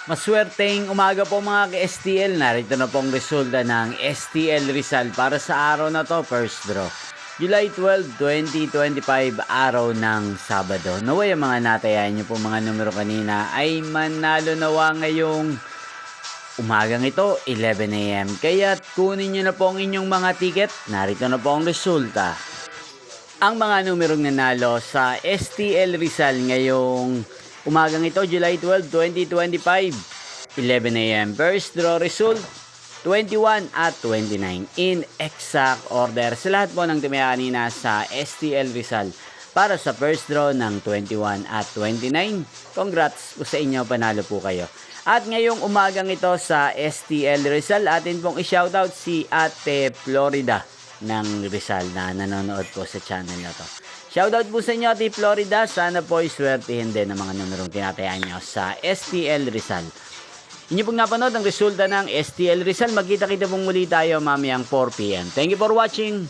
Maswerteng umaga po mga ka-STL. Narito na pong resulta ng STL Rizal para sa araw na to, first draw. July 12, 2025, araw ng Sabado. Naway ang mga natayan nyo po mga numero kanina ay manalo nawa ngayong umagang ito, 11 AM. Kaya kunin nyo na po ang inyong mga ticket. Narito na po ang resulta. Ang mga numerong nanalo sa STL Rizal ngayong umagang ito, July 12, 2025, 11 AM. First draw result, 21 at 29 in exact order. Sa lahat po ng tumaya kanina sa STL Rizal para sa first draw ng 21 at 29. Congrats po sa inyo, panalo po kayo. At ngayong umagang ito sa STL Rizal, atin pong i-shoutout si Ate Florida ng Rizal na nanonood po sa channel na to. Shoutout po sa inyo, Ate Florida. Sana po iswertihin din ang mga numerong tinatayaan nyo sa STL Rizal. Inyo pong napanood ang resulta ng STL Rizal. Magkita-kita pong muli tayo mamayang 4 PM. Thank you for watching.